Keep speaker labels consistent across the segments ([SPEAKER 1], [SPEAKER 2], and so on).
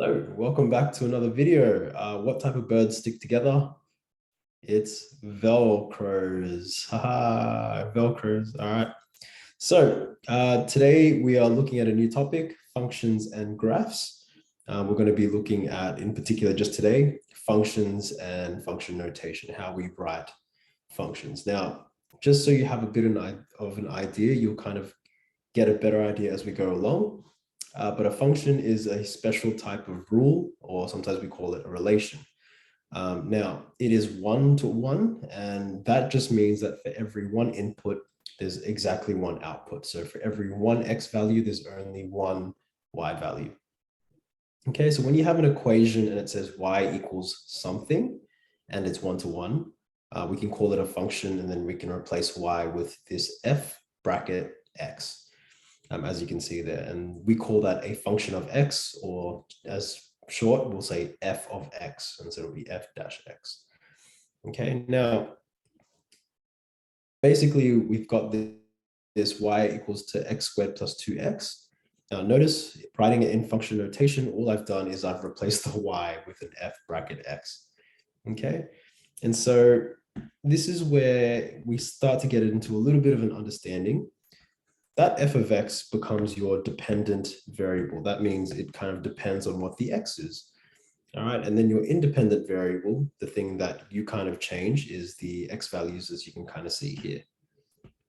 [SPEAKER 1] Hello, welcome back to another video. What type of birds stick together? It's Velcros. Haha, Velcros. All right. So today we are looking at a new topic, functions and graphs. We're going to be looking at, in particular just today, functions and function notation, how we write functions. Now, just so you have a bit of an idea, you'll kind of get a better idea as we go along. But a function is a special type of rule, or sometimes we call it a relation. Now, it is one-to-one, and that just means that for every one input, there's exactly one output. So for every one x value, there's only one y value. Okay, so when you have an equation and it says y equals something, and it's one-to-one, we can call it a function, and then we can replace y with this f bracket x. As you can see there, and we call that a function of x, or as short, we'll say f of x, and so it'll be f dash x. Okay, now, basically, we've got this y equals to x squared plus 2x. Now, notice, writing it in function notation, all I've done is I've replaced the y with an f bracket x. Okay, and so this is where we start to get into a little bit of an understanding. That f of x becomes your dependent variable. That means it kind of depends on what the x is. All right, and then your independent variable, the thing that you kind of change, is the x values, as you can kind of see here.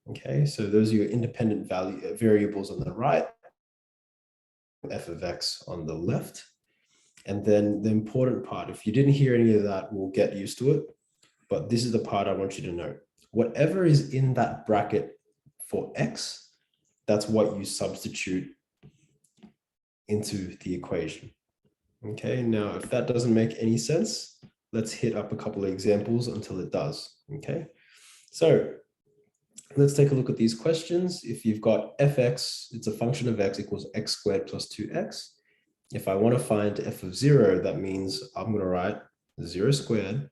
[SPEAKER 1] Okay, so those are your independent variables on the right, f of x on the left. And then the important part, if you didn't hear any of that, we'll get used to it. But this is the part I want you to know. Whatever is in that bracket for x, that's what you substitute into the equation. Okay, now if that doesn't make any sense, let's hit up a couple of examples until it does. Okay, so let's take a look at these questions. If you've got fx, it's a function of x equals x squared plus 2x. If I want to find f of 0, that means I'm going to write 0 squared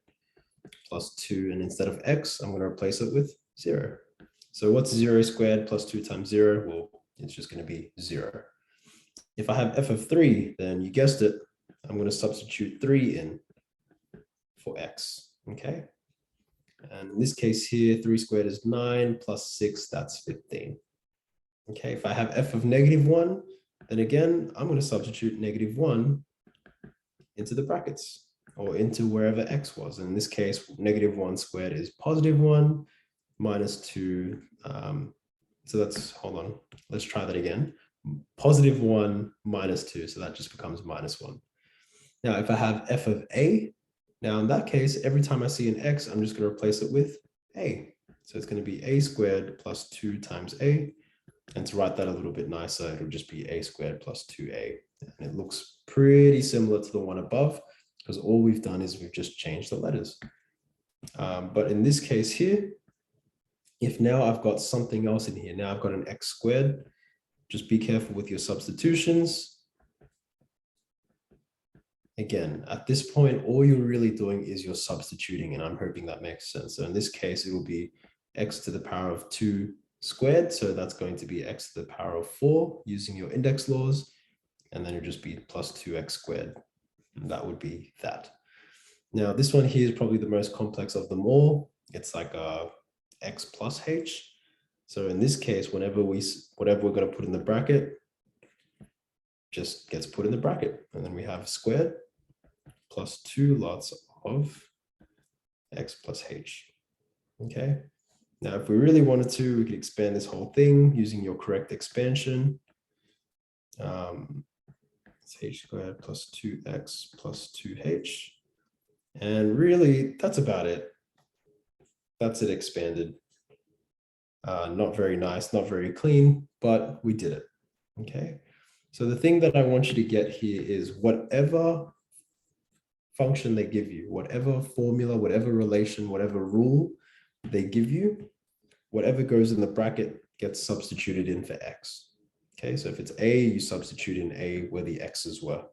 [SPEAKER 1] plus 2, and instead of x, I'm going to replace it with 0. So what's 0 squared plus 2 times 0? Well, it's just going to be 0. If I have f of 3, then you guessed it, I'm going to substitute 3 in for x, okay? And in this case here, 3 squared is 9 plus 6, that's 15. Okay, if I have f of -1, then again, I'm going to substitute -1 into the brackets, or into wherever x was. And in this case, -1 squared is +1, minus 2. So that's, hold on, let's try that again. +1 minus 2, so that just becomes -1. Now, if I have f of a, now in that case, every time I see an x, I'm just going to replace it with a. So it's going to be a squared plus 2 times a. And to write that a little bit nicer, it'll just be a squared plus 2a. And it looks pretty similar to the one above, because all we've done is we've just changed the letters. But in this case here, if now I've got something else in here, now I've got an x squared, just be careful with your substitutions. Again, at this point, all you're really doing is you're substituting, and I'm hoping that makes sense. So in this case, it will be x to the power of 2 squared. So that's going to be x to the power of 4 using your index laws. And then it'll just be plus 2x squared. And that would be that. Now, this one here is probably the most complex of them all. It's like a x plus h. So in this case, whatever we're going to put in the bracket just gets put in the bracket. And then we have squared plus 2 lots of x plus h. Okay. Now, if we really wanted to, we could expand this whole thing using your correct expansion. It's h squared plus 2x plus 2h. And really, that's about it. That's it expanded. Not very nice, not very clean, but we did it. Okay. So the thing that I want you to get here is whatever function they give you, whatever formula, whatever relation, whatever rule they give you, whatever goes in the bracket gets substituted in for x. Okay, so if it's a, you substitute in a where the x's were.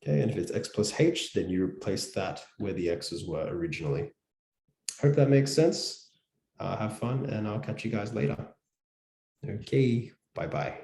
[SPEAKER 1] Okay, and if it's x plus h, then you replace that where the x's were originally. Hope that makes sense. Have fun, and I'll catch you guys later. Okay, bye-bye.